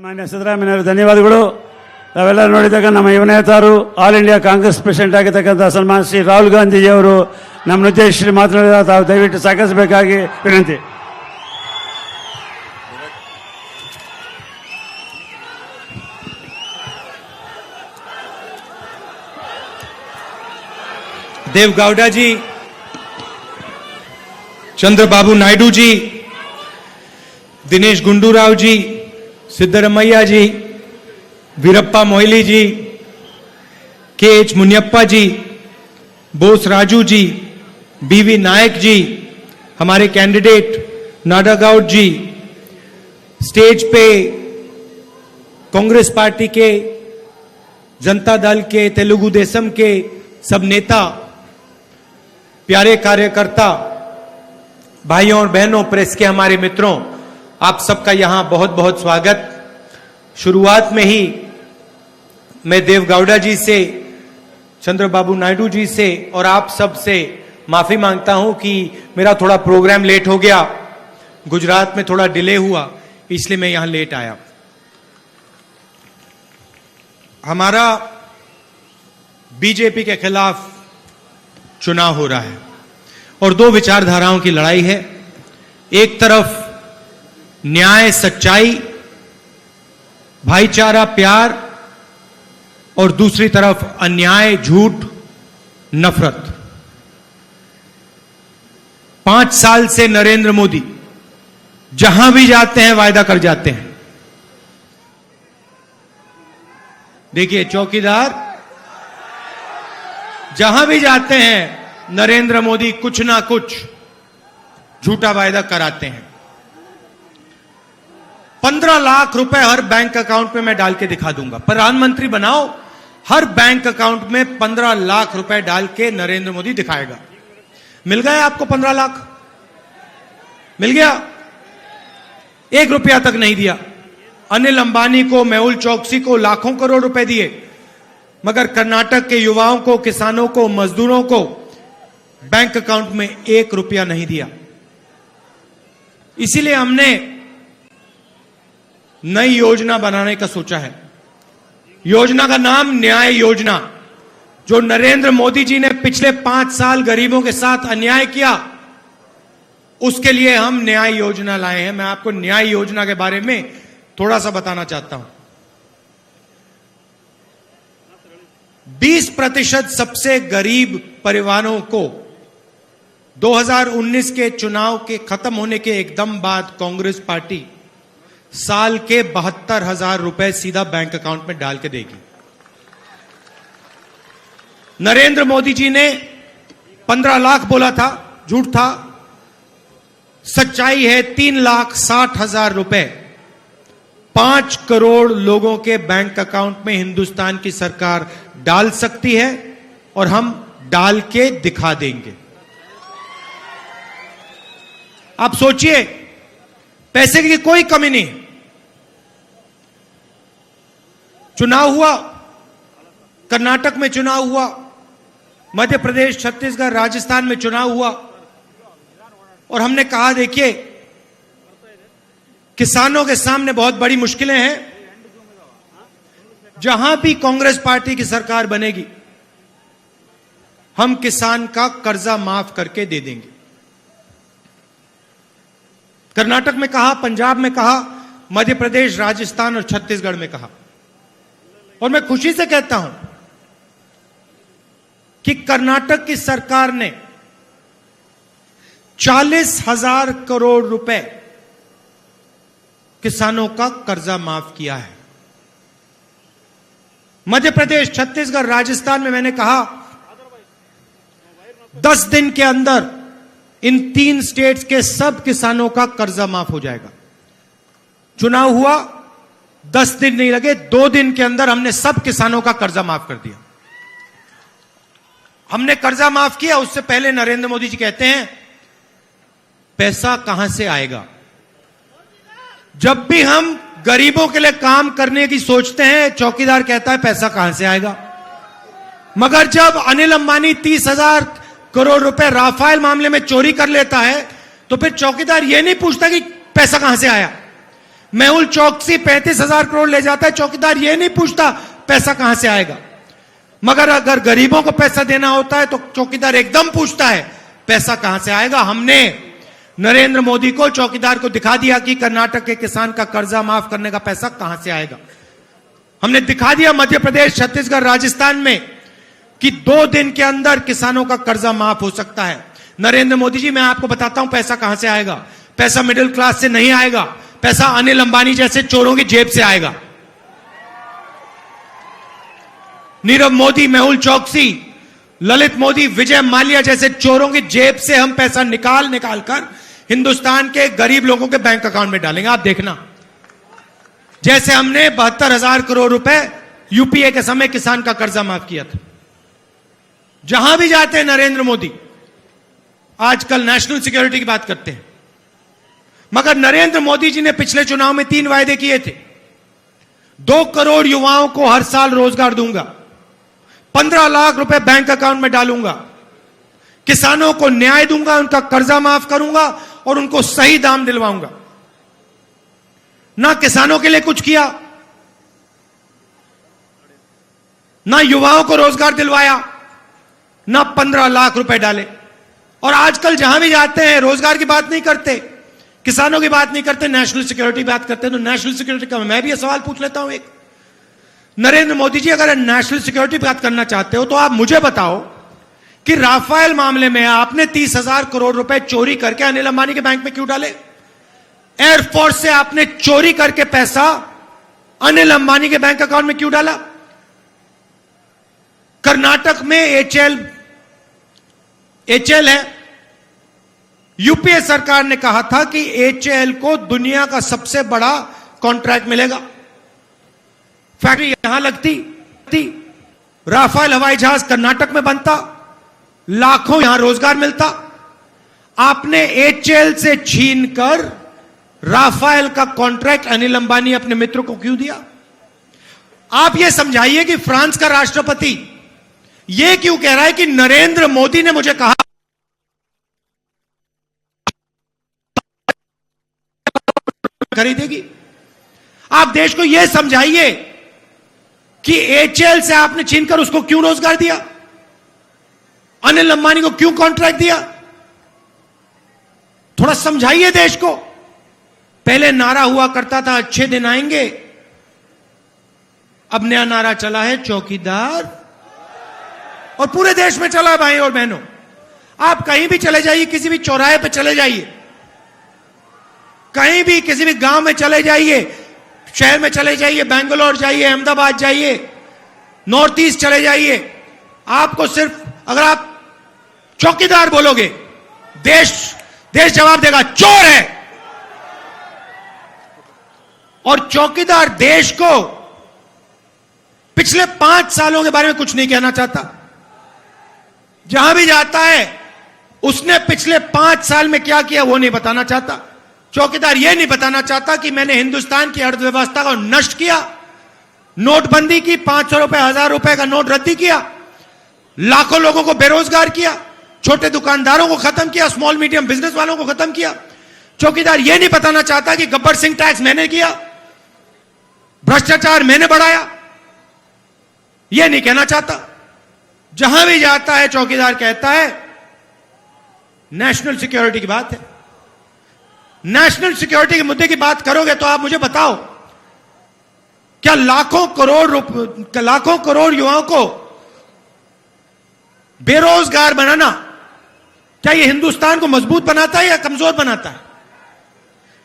ಮಾನ್ಯ ಸಿದ್ದರಾಮಯ್ಯನವರು ಧನ್ಯವಾದಗಳು. ತಾವೆಲ್ಲ ನೋಡಿದಾಗ ನಮ್ಮ ಯುವ ನೇತಾರು ಆಲ್ ಇಂಡಿಯಾ ಕಾಂಗ್ರೆಸ್ ಪ್ರೆಸಿಡೆಂಟ್ ಆಗಿರ್ತಕ್ಕಂಥ ಸನ್ಮಾನ್ ಶ್ರೀ ರಾಹುಲ್ ಗಾಂಧೀಜಿಯವರು ನಮ್ಮ ಉದ್ದೇಶಿಸಿ ಮಾತನಾಡಿದ ತಾವು ದಯವಿಟ್ಟು ಸಹಕರಿಸಬೇಕಾಗಿ ವಿನಂತಿ. देवगौड़ा जी, चंद्रबाबू नायडू जी, दिनेश गुंडूराव जी, सिद्धरमैया जी, वीरप्पा मोइली जी, के.एच. मुनियप्पा जी, बोस राजू जी, बीवी नायक जी, हमारे कैंडिडेट नाडागौड़ जी, स्टेज पे कांग्रेस पार्टी के, जनता दल के, तेलुगु देशम के सब नेता, प्यारे कार्यकर्ता, भाइयों और बहनों, प्रेस के हमारे मित्रों, आप सबका यहां बहुत बहुत स्वागत. शुरुआत में ही मैं देवगौड़ा जी से, चंद्रबाबू नायडू जी से और आप सब से माफी मांगता हूं कि मेरा थोड़ा प्रोग्राम लेट हो गया. गुजरात में थोड़ा डिले हुआ, इसलिए मैं यहां लेट आया. हमारा बीजेपी के खिलाफ चुनाव हो रहा है और दो विचारधाराओं की लड़ाई है. एक तरफ न्याय, सच्चाई, भाईचारा, प्यार, और दूसरी तरफ अन्याय, झूठ, नफरत. 5 साल से नरेंद्र मोदी जहां भी जाते हैं वायदा कर जाते हैं. देखिए चौकीदार, जहां भी जाते हैं नरेंद्र मोदी कुछ ना कुछ झूठा वायदा कराते हैं. 15 लाख रुपए हर बैंक अकाउंट में मैं डाल के दिखा दूंगा. प्रधानमंत्री बनाओ, हर बैंक अकाउंट में 15 लाख रुपए डाल के नरेंद्र मोदी दिखाएगा. मिल गया आपको 15 लाख? मिल गया? 1 रुपया तक नहीं दिया. अनिल अंबानी को, मेहुल चौकसी को लाखों करोड़ रुपए दिए, मगर कर्नाटक के युवाओं को, किसानों को, मजदूरों को बैंक अकाउंट में 1 रुपया नहीं दिया. इसीलिए हमने नई योजना बनाने का सोचा है. योजना का नाम न्याय योजना. जो नरेंद्र मोदी जी ने पिछले 5 साल गरीबों के साथ अन्याय किया, उसके लिए हम न्याय योजना लाए हैं. मैं आपको न्याय योजना के बारे में थोड़ा सा बताना चाहता हूं. 20% सबसे गरीब परिवारों को 2019 के चुनाव के खत्म होने के एकदम बाद कांग्रेस पार्टी साल के 72,000 रुपए सीधा बैंक अकाउंट में डाल के देगी. नरेंद्र मोदी जी ने 15 लाख बोला था, झूठ था. सच्चाई है 3,60,000 रुपए 5 करोड़ लोगों के बैंक अकाउंट में हिंदुस्तान की सरकार डाल सकती है और हम डाल के दिखा देंगे. आप सोचिए, पैसे की कोई कमी नहीं. चुनाव हुआ, कर्नाटक में चुनाव हुआ, मध्य प्रदेश, छत्तीसगढ़, राजस्थान में चुनाव हुआ, और हमने कहा देखिए किसानों के सामने बहुत बड़ी मुश्किलें हैं. जहां भी कांग्रेस पार्टी की सरकार बनेगी, हम किसान का कर्जा माफ करके दे देंगे. कर्नाटक में कहा, पंजाब में कहा, मध्य प्रदेश, राजस्थान और छत्तीसगढ़ में कहा. और मैं खुशी से कहता हूं कि कर्नाटक की सरकार ने 40,000 करोड़ रुपए किसानों का कर्जा माफ किया है. मध्य प्रदेश, छत्तीसगढ़, राजस्थान में मैंने कहा 10 दिन के अंदर इन 3 स्टेट्स के सब किसानों का कर्जा माफ हो जाएगा. चुनाव हुआ, 10 दिन नहीं लगे, 2 दिन के अंदर हमने सब किसानों का कर्जा माफ कर दिया. हमने कर्जा माफ किया, उससे पहले नरेंद्र मोदी जी कहते हैं पैसा कहां से आएगा. जब भी हम गरीबों के लिए काम करने की सोचते हैं, चौकीदार कहता है पैसा कहां से आएगा. मगर जब अनिल अंबानी 30,000 करोड़ रुपए राफेल मामले में चोरी कर लेता है, तो फिर चौकीदार यह नहीं पूछता कि पैसा कहां से आया. मेहुल चौकसी 35,000 करोड़ ले जाता है, चौकीदार ये नहीं पूछता पैसा कहां से आएगा। मगर अगर गरीबों को पैसा देना होता है तो चौकीदार एकदम पूछता है पैसा कहां से आएगा। हमने नरेंद्र मोदी को, चौकीदार को दिखा दिया कि कर्नाटक के किसान का कर्जा माफ करने का पैसा कहां से आएगा। हमने दिखा दिया मध्य प्रदेश, छत्तीसगढ़, राजस्थान में कि 2 दिन के अंदर किसानों का कर्जा माफ हो सकता है। नरेंद्र मोदी जी, मैं आपको बताता हूं पैसा कहां से आएगा। पैसा मिडिल क्लास से नहीं आएगा, पैसा अनिल अंबानी जैसे चोरों की जेब से आएगा। नीरव मोदी, मेहुल चौकसी, ललित मोदी, विजय माल्या जैसे चोरों की जेब से हम पैसा निकाल कर हिंदुस्तान के गरीब लोगों के बैंक अकाउंट में डालेंगे। आप देखना, जैसे हमने 72,000 करोड़ रुपए यूपीए के समय किसान का कर्जा माफ किया था। जहां भी जाते हैं नरेंद्र मोदी आजकल नेशनल सिक्योरिटी की बात करते हैं, मगर नरेंद्र मोदी जी ने पिछले चुनाव में 3 वायदे किए थे। 2 करोड़ युवाओं को हर साल रोजगार दूंगा, 15 लाख रुपए बैंक अकाउंट में डालूंगा, किसानों को न्याय दूंगा, उनका कर्जा माफ करूंगा और उनको सही दाम दिलवाऊंगा। ना किसानों के लिए कुछ किया, ना युवाओं को रोजगार दिलवाया, ना 15 लाख रुपए डाले। और आजकल जहां भी जाते हैं रोजगार की बात नहीं करते, किसानों की बात नहीं करते, नेशनल सिक्योरिटी की बात करते हैं। तो नेशनल सिक्योरिटी का मैं भी ये सवाल पूछ लेता हूं एक, नरेंद्र मोदी जी, अगर नेशनल सिक्योरिटी की बात करना चाहते हो तो आप मुझे बताओ कि राफेल मामले में आपने 30,000 करोड़ रुपए चोरी करके अनिल अंबानी के बैंक में क्यों डाले? एयरफोर्स से आपने चोरी करके पैसा अनिल अंबानी के बैंक अकाउंट में क्यों डाला? कर्नाटक में एचएल है, यूपीए सरकार ने कहा था कि एचएल को दुनिया का सबसे बड़ा कॉन्ट्रैक्ट मिलेगा, फैक्ट्री यहां लगती, राफेल हवाई जहाज कर्नाटक में बनता, लाखों यहां रोजगार मिलता। आपने एचएल से छीनकर राफेल का कॉन्ट्रैक्ट अनिल अंबानी अपने मित्र को क्यों दिया? आप यह समझाइए कि फ्रांस का राष्ट्रपति यह क्यों कह रहा है कि नरेंद्र मोदी ने मुझे कहा खरीदेगी। आप देश को यह समझाइए कि एचएल से आपने छीनकर उसको क्यों रोजगार दिया, अनिल अंबानी को क्यों कॉन्ट्रैक्ट दिया? थोड़ा समझाइए देश को। पहले नारा हुआ करता था अच्छे दिन आएंगे, अब नया नारा चला है चौकीदार, और पूरे देश में चला है भाई और बहनों। आप कहीं भी चले जाइए, किसी भी चौराहे पे चले जाइए, कहीं भी किसी भी गांव में चले जाइए, शहर में चले जाइए, बेंगलोर जाइए, अहमदाबाद जाइए, नॉर्थ ईस्ट चले जाइए, आपको सिर्फ अगर आप चौकीदार बोलोगे, देश जवाब देगा चोर है। और चौकीदार देश को पिछले 5 सालों के बारे में कुछ नहीं कहना चाहता। जहां भी जाता है उसने पिछले 5 साल में क्या किया वो नहीं बताना चाहता। चौकीदार यह नहीं बताना चाहता कि मैंने हिंदुस्तान की अर्थव्यवस्था को नष्ट किया, नोटबंदी की, 500 रुपए 1000 रुपए का नोट रद्दी किया, लाखों लोगों को बेरोजगार किया, छोटे दुकानदारों को खत्म किया, स्मॉल मीडियम बिजनेस वालों को खत्म किया। चौकीदार यह नहीं बताना चाहता कि गब्बर सिंह टैक्स मैंने किया, भ्रष्टाचार मैंने बढ़ाया, यह नहीं कहना चाहता। जहां भी जाता है चौकीदार कहता है नेशनल सिक्योरिटी की बात है। नेशनल सिक्योरिटी के मुद्दे की बात करोगे तो आप मुझे बताओ, क्या लाखों करोड़ युवाओं को बेरोजगार बनाना, क्या यह हिंदुस्तान को मजबूत बनाता है या कमजोर बनाता है?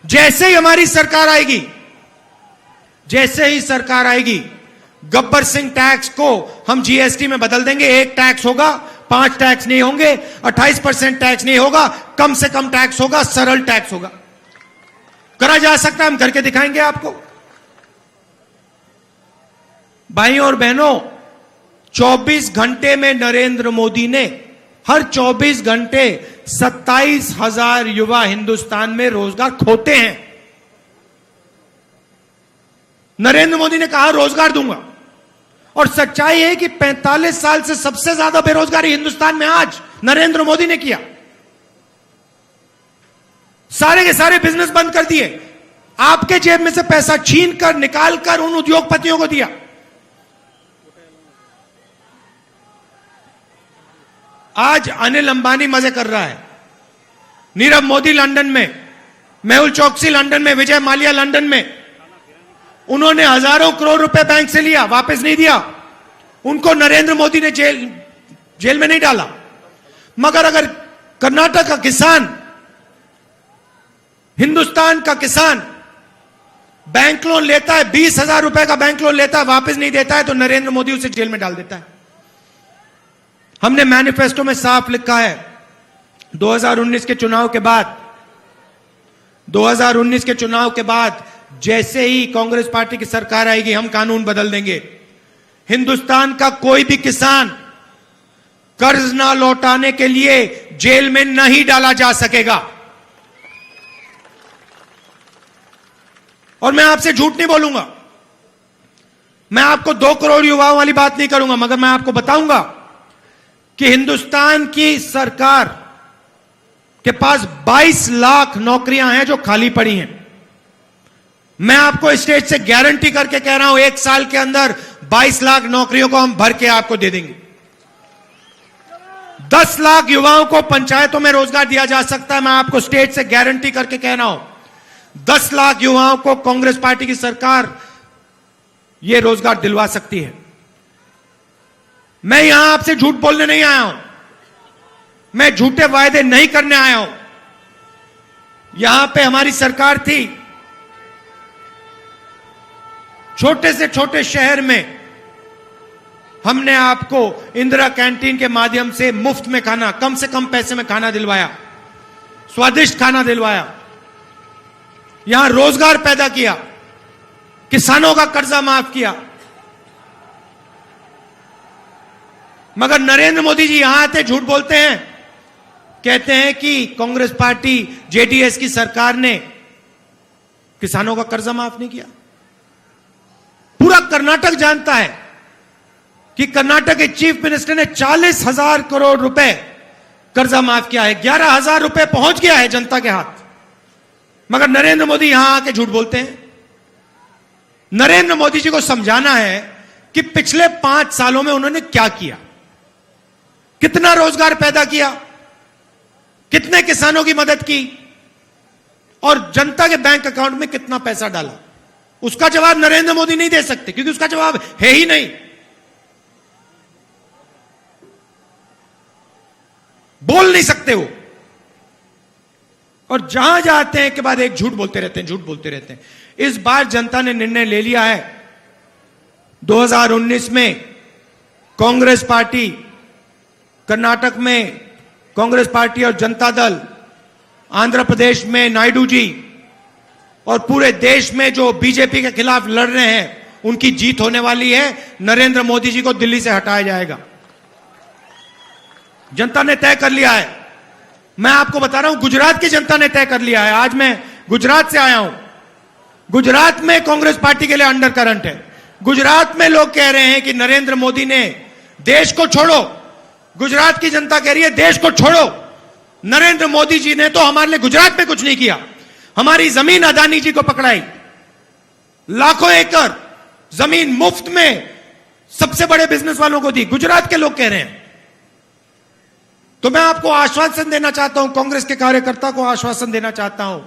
जैसे ही हमारी सरकार आएगी, जैसे ही सरकार आएगी, गब्बर सिंह टैक्स को हम जीएसटी में बदल देंगे। 1 टैक्स होगा, 5 टैक्स नहीं होंगे, 28% टैक्स नहीं होगा, कम से कम टैक्स होगा, सरल टैक्स होगा। करा जा सकता है, हम करके दिखाएंगे आपको। भाइयों और बहनों, 24 घंटे में नरेंद्र मोदी ने हर 24 घंटे 27,000 युवा हिंदुस्तान में रोजगार खोते हैं। नरेंद्र मोदी ने कहा रोजगार दूंगा, और सच्चाई है कि 45 साल से सबसे ज्यादा बेरोजगारी हिंदुस्तान में आज नरेंद्र मोदी ने किया। सारे के सारे बिजनेस बंद कर दिए। आपके जेब में से पैसा छीन कर निकाल कर उन उद्योगपतियों को दिया। आज अनिल अंबानी मजे कर रहा है, नीरव मोदी लंदन में, मेहुल चोकसी लंदन में, विजय माल्या लंदन में। उन्होंने हजारों करोड़ रुपए बैंक से लिया, वापस नहीं दिया। उनको नरेंद्र मोदी ने जेल में नहीं डाला। मगर अगर कर्नाटक का किसान, हिंदुस्तान का किसान बैंक लोन लेता है, 20,000 रुपए का बैंक लोन लेता है, वापस नहीं देता है, तो नरेंद्र मोदी उसे जेल में डाल देता है। हमने मैनिफेस्टो में साफ लिखा है, 2019 के चुनाव के बाद, 2019 के चुनाव के बाद जैसे ही कांग्रेस पार्टी की सरकार आएगी, हम कानून बदल देंगे। हिंदुस्तान का कोई भी किसान कर्ज ना लौटाने के लिए जेल में नहीं डाला जा सकेगा। और मैं आपसे झूठ नहीं बोलूंगा, मैं आपको 2 करोड़ युवाओं वाली बात नहीं करूंगा, मगर मैं आपको बताऊंगा कि हिंदुस्तान की सरकार के पास 22 लाख नौकरियां हैं जो खाली पड़ी हैं। मैं आपको स्टेज से गारंटी करके कह रहा हूं, 1 साल के अंदर 22 लाख नौकरियों को हम भर के आपको दे देंगे। 10 लाख युवाओं को पंचायतों में रोजगार दिया जा सकता है। मैं आपको स्टेज से गारंटी करके कह रहा हूं, 10 लाख युवाओं को कांग्रेस पार्टी की सरकार यह रोजगार दिलवा सकती है। मैं यहां आपसे झूठ बोलने नहीं आया हूं, मैं झूठे वायदे नहीं करने आया हूं। यहां पे हमारी सरकार थी, छोटे से छोटे शहर में हमने आपको इंदिरा कैंटीन के माध्यम से मुफ्त में खाना, कम से कम पैसे में खाना दिलवाया, स्वादिष्ट खाना दिलवाया। यहां रोजगार पैदा किया, किसानों का कर्जा माफ किया। मगर नरेंद्र मोदी जी यहां आते झूठ बोलते हैं, कहते हैं कि कांग्रेस पार्टी जेडीएस की सरकार ने किसानों का कर्जा माफ नहीं किया। पूरा कर्नाटक जानता है कि कर्नाटक के चीफ मिनिस्टर ने 40,000 करोड़ रुपए कर्जा माफ किया है, 11,000 रुपए पहुंच गया है जनता के हाथ। मगर नरेंद्र मोदी यहां आके झूठ बोलते हैं। नरेंद्र मोदी जी को समझाना है कि पिछले 5 सालों में उन्होंने क्या किया, कितना रोजगार पैदा किया, कितने किसानों की मदद की और जनता के बैंक अकाउंट में कितना पैसा डाला। उसका जवाब नरेंद्र मोदी नहीं दे सकते, क्योंकि उसका जवाब है ही नहीं। बोल नहीं सकते वो, और जहां जाते हैं के बाद एक झूठ बोलते रहते हैं, झूठ बोलते रहते हैं। इस बार जनता ने निर्णय ले लिया है, 2019 में कांग्रेस पार्टी, कर्नाटक में कांग्रेस पार्टी और जनता दल, आंध्र प्रदेश में नायडू जी, और पूरे देश में जो बीजेपी के खिलाफ लड़ रहे हैं, उनकी जीत होने वाली है। नरेंद्र मोदी जी को दिल्ली से हटाया जाएगा, जनता ने तय कर लिया है। मैं आपको बता रहा हूं, गुजरात की जनता ने तय कर लिया है। आज मैं गुजरात से आया हूं। गुजरात में कांग्रेस पार्टी के लिए अंडर करंट है। गुजरात में लोग कह रहे हैं कि नरेंद्र मोदी ने देश को छोड़ो। गुजरात की जनता कह रही है देश को छोड़ो, नरेंद्र मोदी जी ने तो हमारे लिए गुजरात में कुछ नहीं किया। हमारी जमीन अदानी जी को पकड़ाई, लाखों एकड़ जमीन मुफ्त में सबसे बड़े बिजनेस वालों को दी, गुजरात के लोग कह रहे हैं। तो मैं आपको आश्वासन देना चाहता हूं, कांग्रेस के कार्यकर्ता को आश्वासन देना चाहता हूं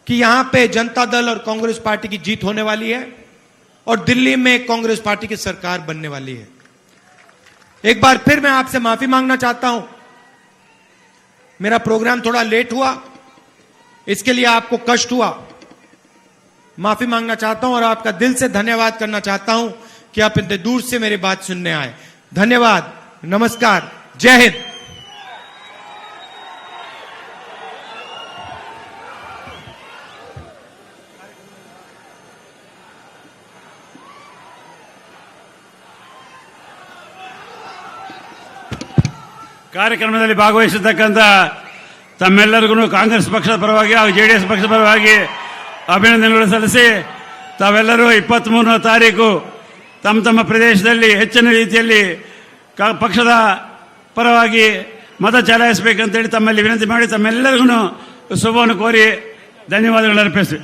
कि यहां पे जनता दल और कांग्रेस पार्टी की जीत होने वाली है और दिल्ली में कांग्रेस पार्टी की सरकार बनने वाली है। एक बार फिर मैं आपसे माफी मांगना चाहता हूं, मेरा प्रोग्राम थोड़ा लेट हुआ, इसके लिए आपको कष्ट हुआ, माफी मांगना चाहता हूं और आपका दिल से धन्यवाद करना चाहता हूं कि आप इतने दूर से मेरी बात सुनने आए। धन्यवाद, नमस्कार, जय हिंद। ಕಾರ್ಯಕ್ರಮದಲ್ಲಿ ಭಾಗವಹಿಸಿರ್ತಕ್ಕಂಥ ತಮ್ಮೆಲ್ಲರಿಗೂ ಕಾಂಗ್ರೆಸ್ ಪಕ್ಷದ ಪರವಾಗಿ ಹಾಗೂ ಜೆಡಿಎಸ್ ಪಕ್ಷದ ಪರವಾಗಿ ಅಭಿನಂದನೆಗಳು ಸಲ್ಲಿಸಿ, ತಾವೆಲ್ಲರೂ 23ನೇ ತಾರೀಕು ತಮ್ಮ ತಮ್ಮ ಪ್ರದೇಶದಲ್ಲಿ ಹೆಚ್ಚಿನ ರೀತಿಯಲ್ಲಿ ಪಕ್ಷದ ಪರವಾಗಿ ಮತ ಚಲಾಯಿಸಬೇಕಂತೇಳಿ ತಮ್ಮಲ್ಲಿ ವಿನಂತಿ ಮಾಡಿ ತಮ್ಮೆಲ್ಲರಿಗೂ ಶುಭವನ್ನು ಕೋರಿ ಧನ್ಯವಾದಗಳನ್ನು ಅರ್ಪಿಸಿ